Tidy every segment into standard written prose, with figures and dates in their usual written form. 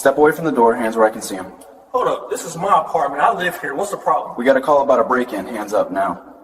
Step away from the door, hands where I can see them. Hold up, this is my apartment. I live here. What's the problem? We got a call about a break-in. Hands up now.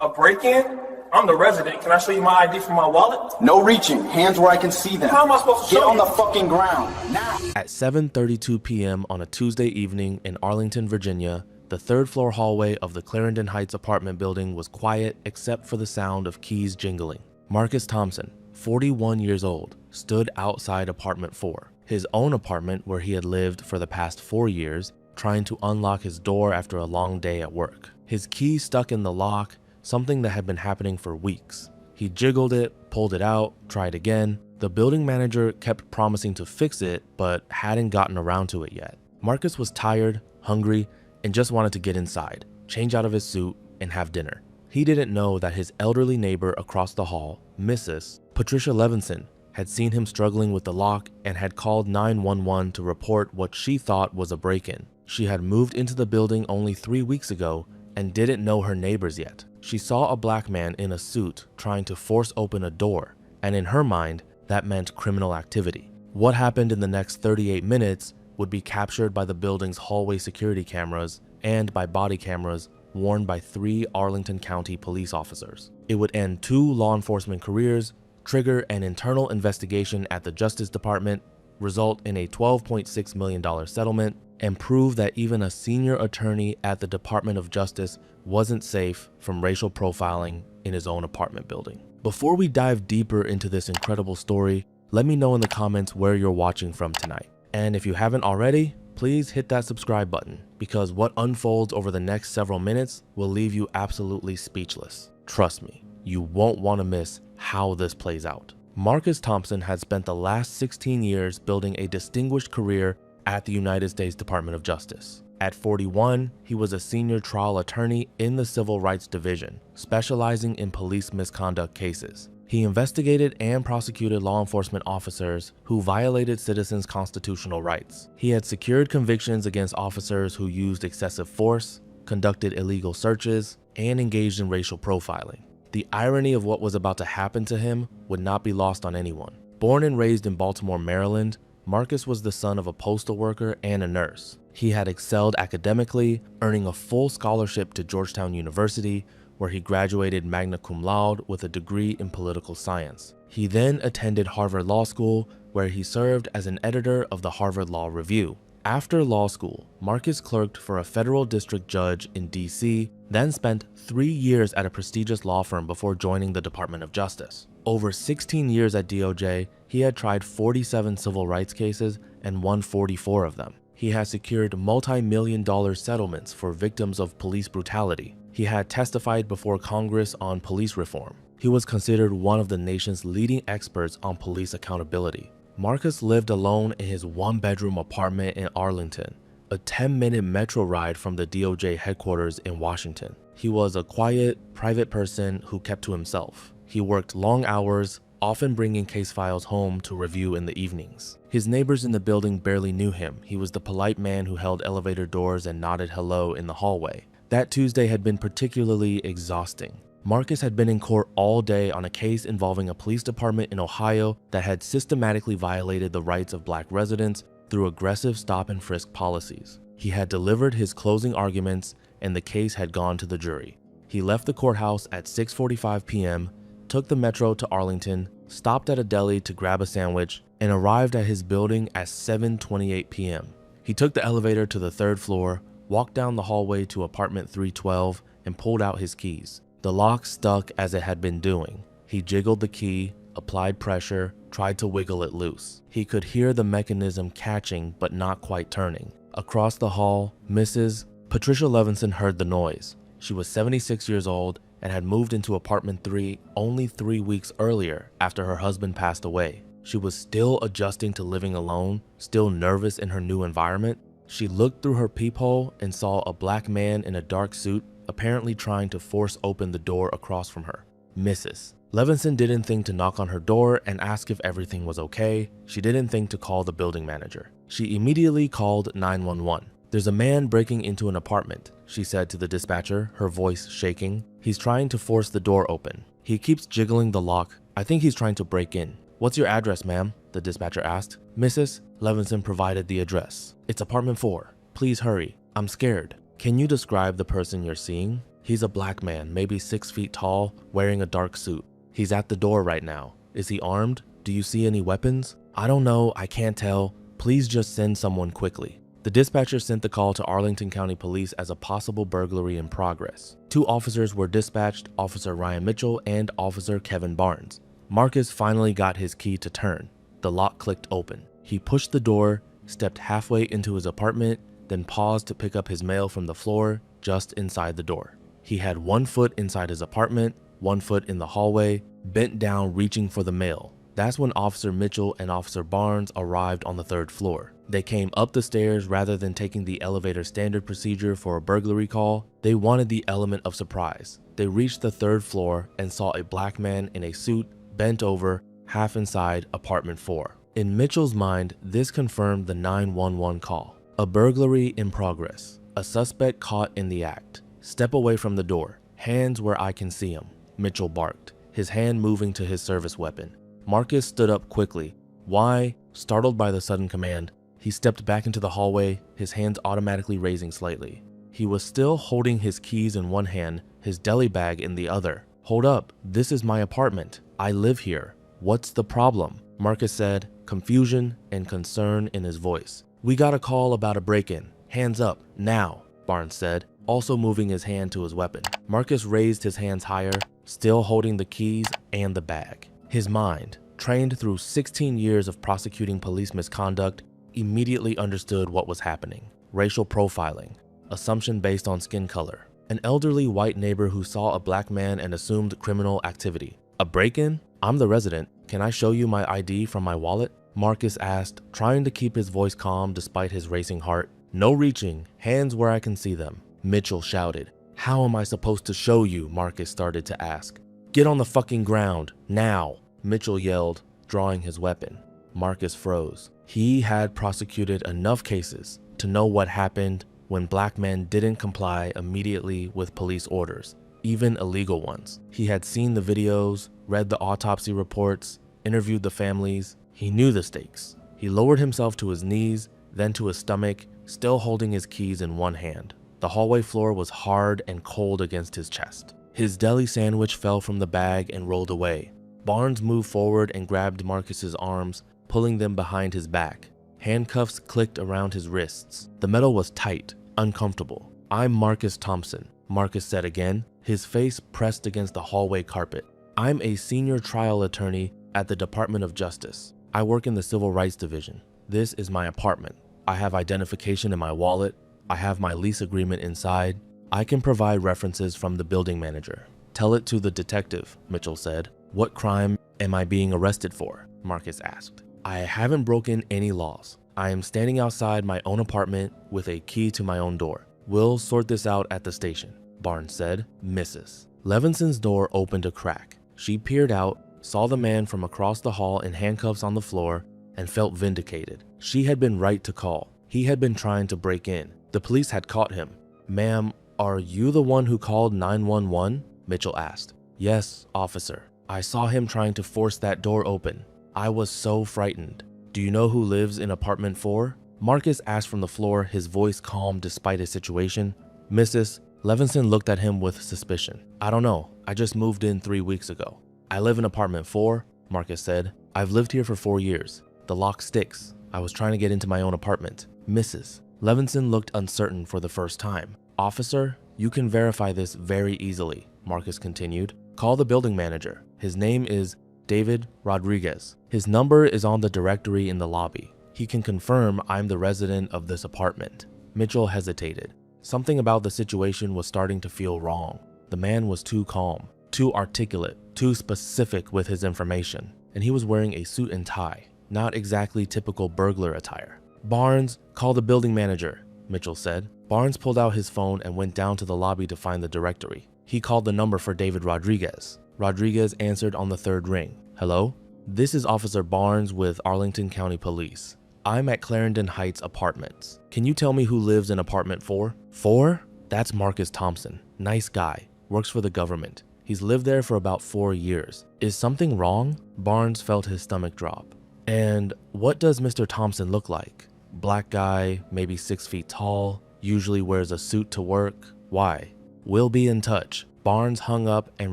A break-in? I'm the resident. Can I show you my ID from my wallet? No reaching. Hands where I can see them. How am I supposed to show you? Get on the fucking ground, now! At 7:32 p.m. on a Tuesday evening in Arlington, Virginia, the third-floor hallway of the Clarendon Heights apartment building was quiet except for the sound of keys jingling. Marcus Thompson, 41 years old, stood outside apartment 4, his own apartment where he had lived for the past 4 years, trying to unlock his door after a long day at work. His key stuck in the lock, something that had been happening for weeks. He jiggled it, pulled it out, tried again. The building manager kept promising to fix it, but hadn't gotten around to it yet. Marcus was tired, hungry, and just wanted to get inside, change out of his suit, and have dinner. He didn't know that his elderly neighbor across the hall, Mrs. Patricia Levinson, had seen him struggling with the lock and had called 911 to report what she thought was a break-in. She had moved into the building only 3 weeks ago and didn't know her neighbors yet. She saw a black man in a suit trying to force open a door, and in her mind, that meant criminal activity. What happened in the next 38 minutes would be captured by the building's hallway security cameras and by body cameras worn by 3 Arlington County police officers. It would end 2 law enforcement careers, trigger an internal investigation at the Justice Department, result in a $12.6 million settlement, and prove that even a senior attorney at the Department of Justice wasn't safe from racial profiling in his own apartment building. Before we dive deeper into this incredible story, let me know in the comments where you're watching from tonight. And if you haven't already, please hit that subscribe button, because what unfolds over the next several minutes will leave you absolutely speechless. Trust me, you won't want to miss how this plays out. Marcus Thompson had spent the last 16 years building a distinguished career at the United States Department of Justice. At 41, he was a senior trial attorney in the Civil Rights Division, specializing in police misconduct cases. He investigated and prosecuted law enforcement officers who violated citizens' constitutional rights. He had secured convictions against officers who used excessive force, conducted illegal searches, and engaged in racial profiling. The irony of what was about to happen to him would not be lost on anyone. Born and raised in Baltimore, Maryland, Marcus was the son of a postal worker and a nurse. He had excelled academically, earning a full scholarship to Georgetown University, where he graduated magna cum laude with a degree in political science. He then attended Harvard Law School, where he served as an editor of the Harvard Law Review. After law school, Marcus clerked for a federal district judge in DC, then spent 3 years at a prestigious law firm before joining the Department of Justice. Over 16 years at DOJ, he had tried 47 civil rights cases and won 44 of them. He has secured multi-million-dollar settlements for victims of police brutality. He had testified before Congress on police reform. He was considered one of the nation's leading experts on police accountability. Marcus lived alone in his 1-bedroom apartment in Arlington, a 10-minute metro ride from the DOJ headquarters in Washington. He was a quiet, private person who kept to himself. He worked long hours, often bringing case files home to review in the evenings. His neighbors in the building barely knew him. He was the polite man who held elevator doors and nodded hello in the hallway. That Tuesday had been particularly exhausting. Marcus had been in court all day on a case involving a police department in Ohio that had systematically violated the rights of Black residents through aggressive stop and frisk policies. He had delivered his closing arguments and the case had gone to the jury. He left the courthouse at 6:45 p.m., took the metro to Arlington, stopped at a deli to grab a sandwich, and arrived at his building at 7:28 p.m. He took the elevator to the 3rd floor, walked down the hallway to apartment 312, and pulled out his keys. The lock stuck as it had been doing. He jiggled the key, applied pressure, tried to wiggle it loose. He could hear the mechanism catching but not quite turning. Across the hall, Mrs. Patricia Levinson heard the noise. She was 76 years old and had moved into apartment 3 only 3 weeks earlier after her husband passed away. She was still adjusting to living alone, still nervous in her new environment. She looked through her peephole and saw a black man in a dark suit apparently trying to force open the door across from her. Mrs. Levinson didn't think to knock on her door and ask if everything was okay. She didn't think to call the building manager. She immediately called 911. "There's a man breaking into an apartment," she said to the dispatcher, her voice shaking. "He's trying to force the door open. He keeps jiggling the lock. I think he's trying to break in." "What's your address, ma'am?" the dispatcher asked. "Mrs." Levinson provided the address. "It's apartment 4. Please hurry. I'm scared." "Can you describe the person you're seeing?" "He's a black man, maybe 6 feet tall, wearing a dark suit. He's at the door right now. Is he armed? Do you see any weapons?" "I don't know. I can't tell. Please just send someone quickly." The dispatcher sent the call to Arlington County Police as a possible burglary in progress. 2 officers were dispatched, Officer Ryan Mitchell and Officer Kevin Barnes. Marcus finally got his key to turn. The lock clicked open. He pushed the door, stepped halfway into his apartment, then paused to pick up his mail from the floor just inside the door. He had 1 foot inside his apartment, 1 foot in the hallway, bent down reaching for the mail. That's when Officer Mitchell and Officer Barnes arrived on the 3rd floor. They came up the stairs rather than taking the elevator standard procedure for a burglary call. They wanted the element of surprise. They reached the 3rd floor and saw a black man in a suit, bent over, half inside apartment 4. In Mitchell's mind, this confirmed the 911 call. A burglary in progress. A suspect caught in the act. "Step away from the door. Hands where I can see him," Mitchell barked, his hand moving to his service weapon. Marcus stood up quickly. Why? Startled by the sudden command, he stepped back into the hallway, his hands automatically raising slightly. He was still holding his keys in one hand, his deli bag in the other. "Hold up, this is my apartment. I live here. What's the problem?" Marcus said, confusion and concern in his voice. "We got a call about a break-in. Hands up, now," Barnes said, also moving his hand to his weapon. Marcus raised his hands higher, still holding the keys and the bag. His mind, trained through 16 years of prosecuting police misconduct, immediately understood what was happening. Racial profiling, assumption based on skin color, an elderly white neighbor who saw a black man and assumed criminal activity. "A break-in? I'm the resident. Can I show you my ID from my wallet?" Marcus asked, trying to keep his voice calm despite his racing heart. "No reaching, hands where I can see them," Mitchell shouted. "How am I supposed to show you?" Marcus started to ask. "Get on the fucking ground, now," Mitchell yelled, drawing his weapon. Marcus froze. He had prosecuted enough cases to know what happened when black men didn't comply immediately with police orders, even illegal ones. He had seen the videos, read the autopsy reports, interviewed the families. He knew the stakes. He lowered himself to his knees, then to his stomach, still holding his keys in one hand. The hallway floor was hard and cold against his chest. His deli sandwich fell from the bag and rolled away. Barnes moved forward and grabbed Marcus's arms, pulling them behind his back. Handcuffs clicked around his wrists. The metal was tight, uncomfortable. "I'm Marcus Thompson," Marcus said again, his face pressed against the hallway carpet. "I'm a senior trial attorney at the Department of Justice. I work in the Civil Rights Division. This is my apartment. I have identification in my wallet. I have my lease agreement inside. I can provide references from the building manager." "Tell it to the detective," Mitchell said. "What crime am I being arrested for?" Marcus asked. "I haven't broken any laws. I am standing outside my own apartment with a key to my own door. We'll sort this out at the station," Barnes said. "Mrs." Levinson's door opened a crack. She peered out, saw the man from across the hall in handcuffs on the floor, and felt vindicated. She had been right to call. He had been trying to break in. The police had caught him. "Ma'am, are you the one who called 911? Mitchell asked. "Yes, officer. I saw him trying to force that door open. I was so frightened." "Do you know who lives in apartment 4? Marcus asked from the floor, his voice calm despite his situation. "Mrs." Levinson looked at him with suspicion. "I don't know. I just moved in 3 weeks ago." "I live in apartment 4, Marcus said. "I've lived here for 4 years. The lock sticks. I was trying to get into my own apartment." "Mrs." Levinson looked uncertain for the first time. "Officer, you can verify this very easily," Marcus continued. "Call the building manager. His name is David Rodriguez. His number is on the directory in the lobby. He can confirm I'm the resident of this apartment." Mitchell hesitated. Something about the situation was starting to feel wrong. The man was too calm, too articulate, too specific with his information, and he was wearing a suit and tie, not exactly typical burglar attire. "Barnes, call the building manager," Mitchell said. Barnes pulled out his phone and went down to the lobby to find the directory. He called the number for David Rodriguez. Rodriguez answered on the 3rd ring. "Hello? This is Officer Barnes with Arlington County Police. I'm at Clarendon Heights Apartments. Can you tell me who lives in apartment 4? 4? That's Marcus Thompson. Nice guy. Works for the government. He's lived there for about 4 years. Is something wrong? Barnes felt his stomach drop. And what does Mr. Thompson look like? Black guy, maybe 6 feet tall, usually wears a suit to work. Why? We'll be in touch. Barnes hung up and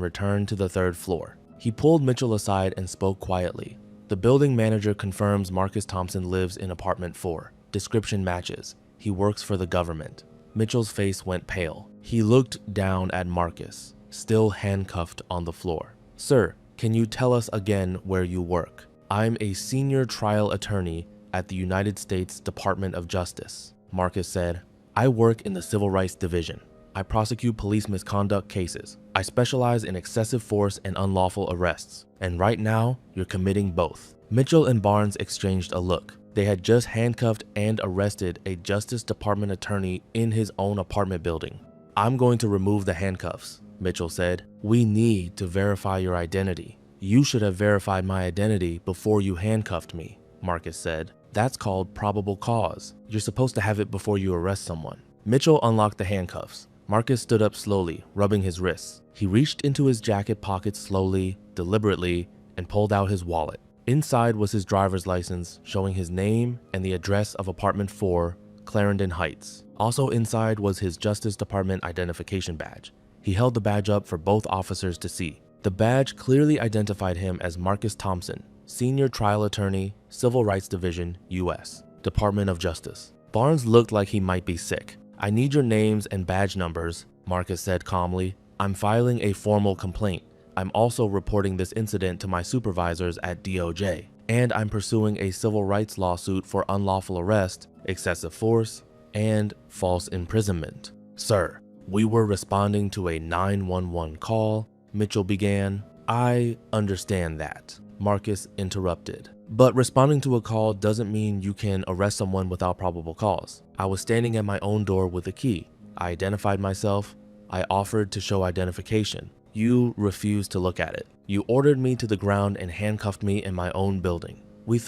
returned to the 3rd floor. He pulled Mitchell aside and spoke quietly. The building manager confirms Marcus Thompson lives in apartment 4. Description matches. He works for the government. Mitchell's face went pale. He looked down at Marcus, still handcuffed on the floor. Sir, can you tell us again where you work? I'm a senior trial attorney at the United States Department of Justice. Marcus said, I work in the Civil Rights Division. I prosecute police misconduct cases. I specialize in excessive force and unlawful arrests. And right now, you're committing both. Mitchell and Barnes exchanged a look. They had just handcuffed and arrested a Justice Department attorney in his own apartment building. I'm going to remove the handcuffs, Mitchell said. We need to verify your identity. You should have verified my identity before you handcuffed me, Marcus said. That's called probable cause. You're supposed to have it before you arrest someone. Mitchell unlocked the handcuffs. Marcus stood up slowly, rubbing his wrists. He reached into his jacket pocket slowly, deliberately, and pulled out his wallet. Inside was his driver's license, showing his name and the address of apartment 4, Clarendon Heights. Also inside was his Justice Department identification badge. He held the badge up for both officers to see. The badge clearly identified him as Marcus Thompson, Senior Trial Attorney, Civil Rights Division, U.S., Department of Justice. Barnes looked like he might be sick. I need your names and badge numbers, Marcus said calmly. I'm filing a formal complaint. I'm also reporting this incident to my supervisors at DOJ, and I'm pursuing a civil rights lawsuit for unlawful arrest, excessive force, and false imprisonment. Sir, we were responding to a 911 call, Mitchell began. I understand that, Marcus interrupted. But responding to a call doesn't mean you can arrest someone without probable cause. I was standing at my own door with a key. I identified myself. I offered to show identification. You refused to look at it. You ordered me to the ground and handcuffed me in my own building. You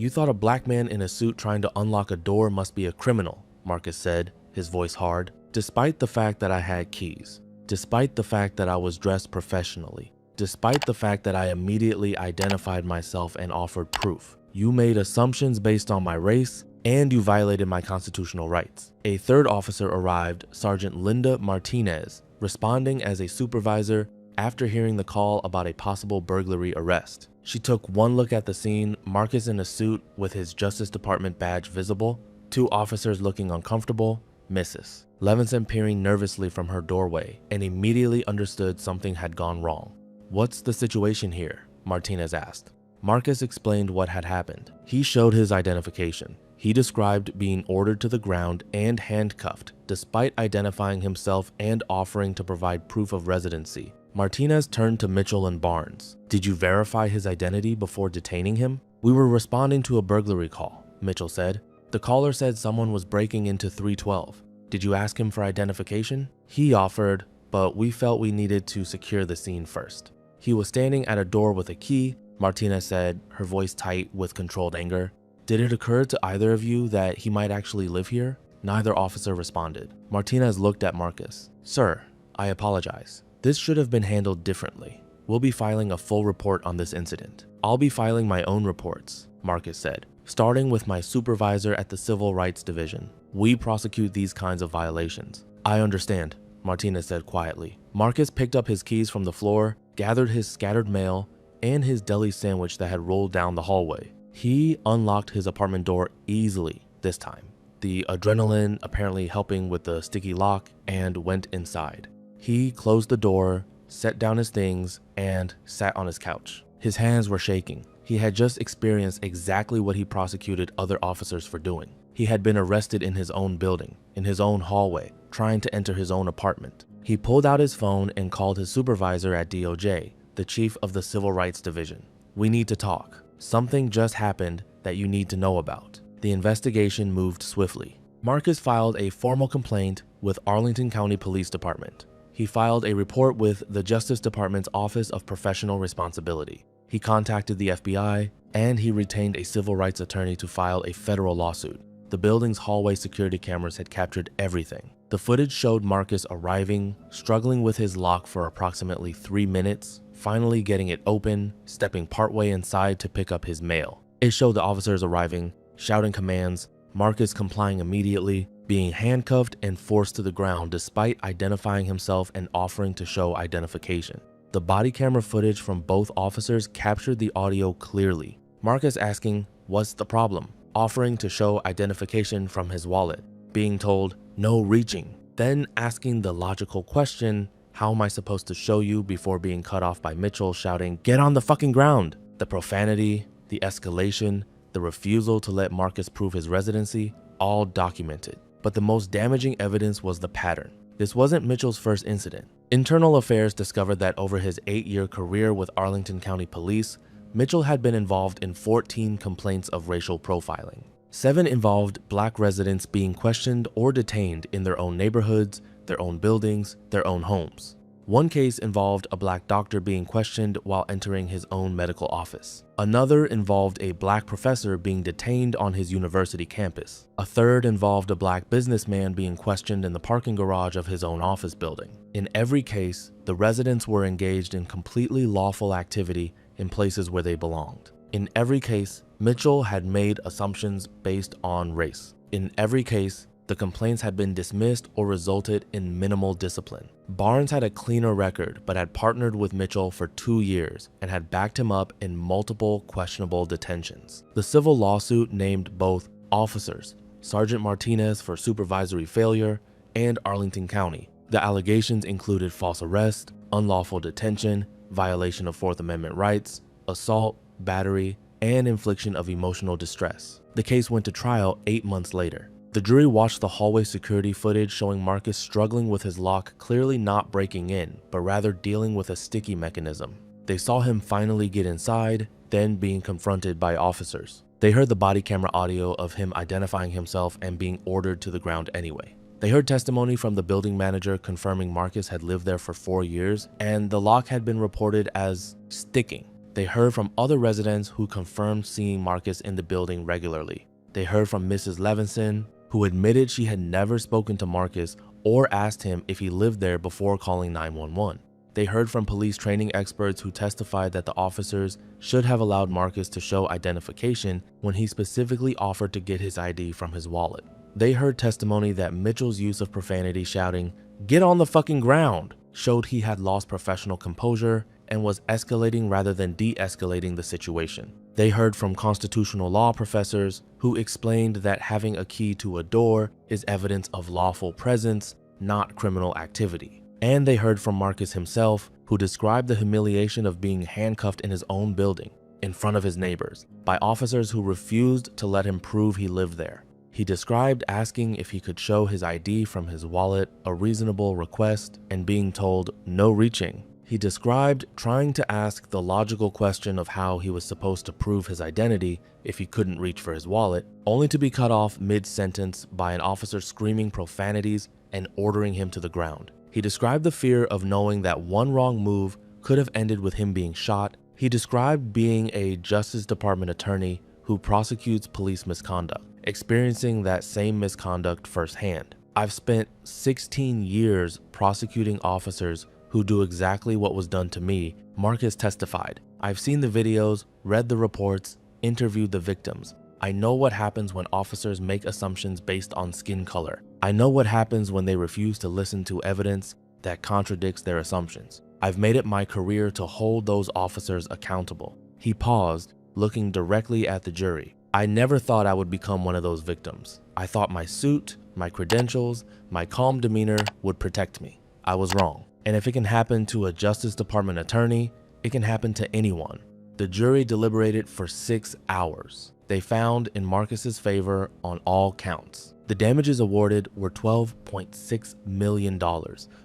thought a black man in a suit trying to unlock a door must be a criminal, Marcus said, his voice hard. Despite the fact that I had keys. Despite the fact that I was dressed professionally. Despite the fact that I immediately identified myself and offered proof. You made assumptions based on my race, and you violated my constitutional rights. A 3rd officer arrived, Sergeant Linda Martinez, responding as a supervisor after hearing the call about a possible burglary arrest. She took one look at the scene, Marcus in a suit with his Justice Department badge visible, 2 officers looking uncomfortable, Mrs. Levinson peering nervously from her doorway, and immediately understood something had gone wrong. What's the situation here? Martinez asked. Marcus explained what had happened. He showed his identification. He described being ordered to the ground and handcuffed, despite identifying himself and offering to provide proof of residency. Martinez turned to Mitchell and Barnes. Did you verify his identity before detaining him? We were responding to a burglary call, Mitchell said. The caller said someone was breaking into 312. Did you ask him for identification? He offered, but we felt we needed to secure the scene first. He was standing at a door with a key, Martinez said, her voice tight with controlled anger. Did it occur to either of you that he might actually live here? Neither officer responded. Martinez looked at Marcus. Sir, I apologize. This should have been handled differently. We'll be filing a full report on this incident. I'll be filing my own reports, Marcus said, starting with my supervisor at the Civil Rights Division. We prosecute these kinds of violations. I understand, Martinez said quietly. Marcus picked up his keys from the floor, gathered his scattered mail, and his deli sandwich that had rolled down the hallway. He unlocked his apartment door easily this time, the adrenaline apparently helping with the sticky lock, and went inside. He closed the door, set down his things, and sat on his couch. His hands were shaking. He had just experienced exactly what he prosecuted other officers for doing. He had been arrested in his own building, in his own hallway, trying to enter his own apartment. He pulled out his phone and called his supervisor at DOJ, the chief of the Civil Rights Division. We need to talk. Something just happened that you need to know about. The investigation moved swiftly. Marcus filed a formal complaint with Arlington County Police Department. He filed a report with the Justice Department's Office of Professional Responsibility. He contacted the FBI, and he retained a civil rights attorney to file a federal lawsuit. The building's hallway security cameras had captured everything. The footage showed Marcus arriving, struggling with his lock for approximately 3 minutes, finally getting it open, stepping partway inside to pick up his mail. It showed the officers arriving, shouting commands, Marcus complying immediately, being handcuffed and forced to the ground despite identifying himself and offering to show identification. The body camera footage from both officers captured the audio clearly. Marcus asking, "What's the problem?" Offering to show identification from his wallet, being told, "No reaching," then asking the logical question, "How am I supposed to show you?" before being cut off by Mitchell shouting, "Get on the fucking ground!" The profanity, the escalation, the refusal to let Marcus prove his residency, all documented. But the most damaging evidence was the pattern. This wasn't Mitchell's first incident. Internal Affairs discovered that over his 8-year career with Arlington County Police, Mitchell had been involved in 14 complaints of racial profiling. 7 involved Black residents being questioned or detained in their own neighborhoods, their own buildings, their own homes. One case involved a Black doctor being questioned while entering his own medical office. Another involved a Black professor being detained on his university campus. A third involved a Black businessman being questioned in the parking garage of his own office building. In every case, the residents were engaged in completely lawful activity in places where they belonged. In every case, Mitchell had made assumptions based on race. In every case, the complaints had been dismissed or resulted in minimal discipline. Barnes had a cleaner record, but had partnered with Mitchell for 2 years and had backed him up in multiple questionable detentions. The civil lawsuit named both officers, Sergeant Martinez for supervisory failure and Arlington County. The allegations included false arrest, unlawful detention, violation of Fourth Amendment rights, assault, battery, and infliction of emotional distress. The case went to trial 8 months later. The jury watched the hallway security footage showing Marcus struggling with his lock, clearly not breaking in, but rather dealing with a sticky mechanism. They saw him finally get inside, then being confronted by officers. They heard the body camera audio of him identifying himself and being ordered to the ground anyway. They heard testimony from the building manager confirming Marcus had lived there for 4 years, and the lock had been reported as sticking. They heard from other residents who confirmed seeing Marcus in the building regularly. They heard from Mrs. Levinson, who admitted she had never spoken to Marcus or asked him if he lived there before calling 911. They heard from police training experts who testified that the officers should have allowed Marcus to show identification when he specifically offered to get his ID from his wallet. They heard testimony that Mitchell's use of profanity shouting, "Get on the fucking ground," showed he had lost professional composure and was escalating rather than de-escalating the situation. They heard from constitutional law professors who explained that having a key to a door is evidence of lawful presence, not criminal activity. And they heard from Marcus himself, who described the humiliation of being handcuffed in his own building, in front of his neighbors, by officers who refused to let him prove he lived there. He described asking if he could show his ID from his wallet, a reasonable request, and being told no reaching. He described trying to ask the logical question of how he was supposed to prove his identity if he couldn't reach for his wallet, only to be cut off mid-sentence by an officer screaming profanities and ordering him to the ground. He described the fear of knowing that one wrong move could have ended with him being shot. He described being a Justice Department attorney who prosecutes police misconduct, experiencing that same misconduct firsthand. "I've spent 16 years prosecuting officers who do exactly what was done to me," Marcus testified. "I've seen the videos, read the reports, interviewed the victims. I know what happens when officers make assumptions based on skin color. I know what happens when they refuse to listen to evidence that contradicts their assumptions. I've made it my career to hold those officers accountable." He paused, looking directly at the jury. "I never thought I would become one of those victims. I thought my suit, my credentials, my calm demeanor would protect me. I was wrong. And if it can happen to a Justice Department attorney, it can happen to anyone." The jury deliberated for 6 hours. They found in Marcus's favor on all counts. The damages awarded were $12.6 million,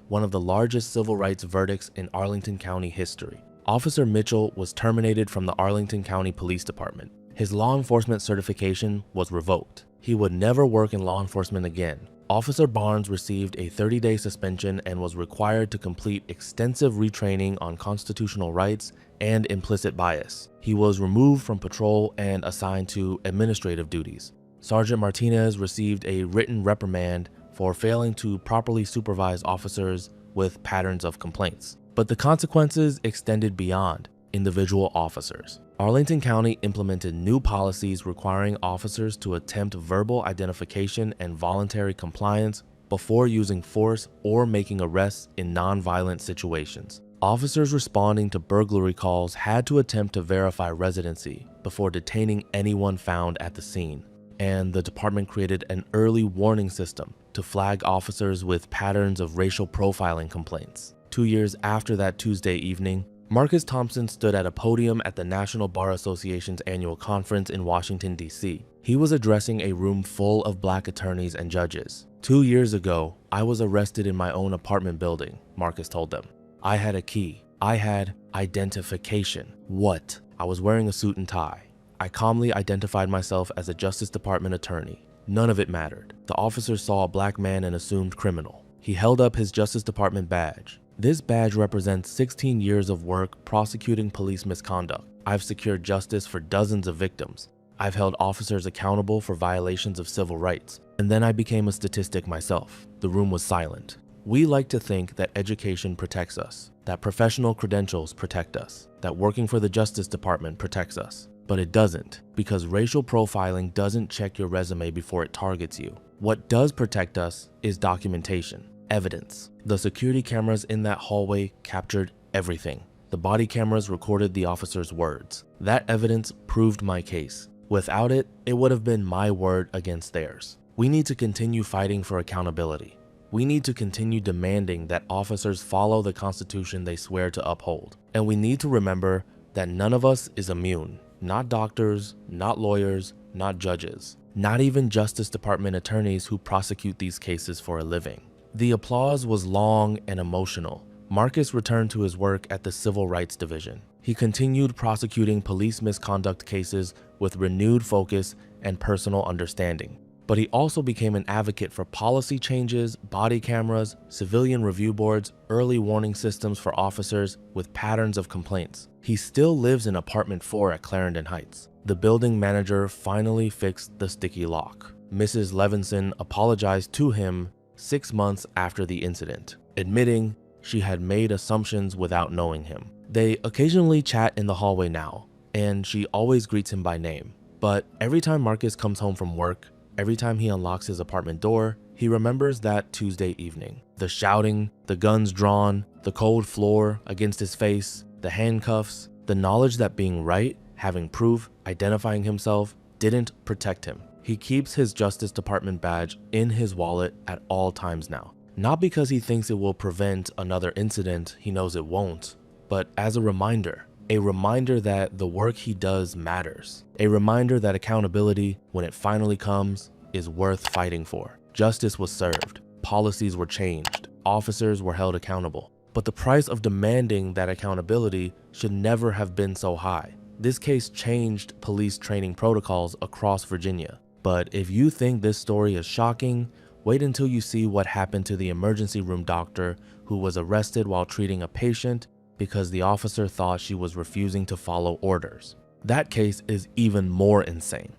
one of the largest civil rights verdicts in Arlington County history. Officer Mitchell was terminated from the Arlington County Police Department. His law enforcement certification was revoked. He would never work in law enforcement again. Officer Barnes received a 30-day suspension and was required to complete extensive retraining on constitutional rights and implicit bias. He was removed from patrol and assigned to administrative duties. Sergeant Martinez received a written reprimand for failing to properly supervise officers with patterns of complaints. But the consequences extended beyond individual officers. Arlington County implemented new policies requiring officers to attempt verbal identification and voluntary compliance before using force or making arrests in non-violent situations. Officers responding to burglary calls had to attempt to verify residency before detaining anyone found at the scene. And the department created an early warning system to flag officers with patterns of racial profiling complaints. 2 years after that Tuesday evening, Marcus Thompson stood at a podium at the National Bar Association's annual conference in Washington, D.C. He was addressing a room full of black attorneys and judges. 2 years ago, I was arrested in my own apartment building, Marcus told them. I had a key. I had identification. What? I was wearing a suit and tie. I calmly identified myself as a Justice Department attorney. None of it mattered. The officers saw a black man and assumed criminal. He held up his Justice Department badge. This badge represents 16 years of work prosecuting police misconduct. I've secured justice for dozens of victims. I've held officers accountable for violations of civil rights. And then I became a statistic myself. The room was silent. We like to think that education protects us, that professional credentials protect us, that working for the Justice Department protects us. But it doesn't, because racial profiling doesn't check your resume before it targets you. What does protect us is documentation. Evidence. The security cameras in that hallway captured everything. The body cameras recorded the officer's words. That evidence proved my case. Without it, it would have been my word against theirs. We need to continue fighting for accountability. We need to continue demanding that officers follow the Constitution they swear to uphold. And we need to remember that none of us is immune. Not doctors, not lawyers, not judges, not even Justice Department attorneys who prosecute these cases for a living. The applause was long and emotional. Marcus returned to his work at the Civil Rights Division. He continued prosecuting police misconduct cases with renewed focus and personal understanding. But he also became an advocate for policy changes, body cameras, civilian review boards, early warning systems for officers with patterns of complaints. He still lives in apartment 4 at Clarendon Heights. The building manager finally fixed the sticky lock. Mrs. Levinson apologized to him 6 months after the incident, admitting she had made assumptions without knowing him. They occasionally chat in the hallway now, and she always greets him by name. But every time Marcus comes home from work, every time he unlocks his apartment door, he remembers that Tuesday evening. The shouting, the guns drawn, the cold floor against his face, the handcuffs, the knowledge that being right, having proof, identifying himself, didn't protect him. He keeps his Justice Department badge in his wallet at all times now. Not because he thinks it will prevent another incident, he knows it won't, but as a reminder that the work he does matters. A reminder that accountability, when it finally comes, is worth fighting for. Justice was served, policies were changed, officers were held accountable. But the price of demanding that accountability should never have been so high. This case changed police training protocols across Virginia. But if you think this story is shocking, wait until you see what happened to the emergency room doctor who was arrested while treating a patient because the officer thought she was refusing to follow orders. That case is even more insane.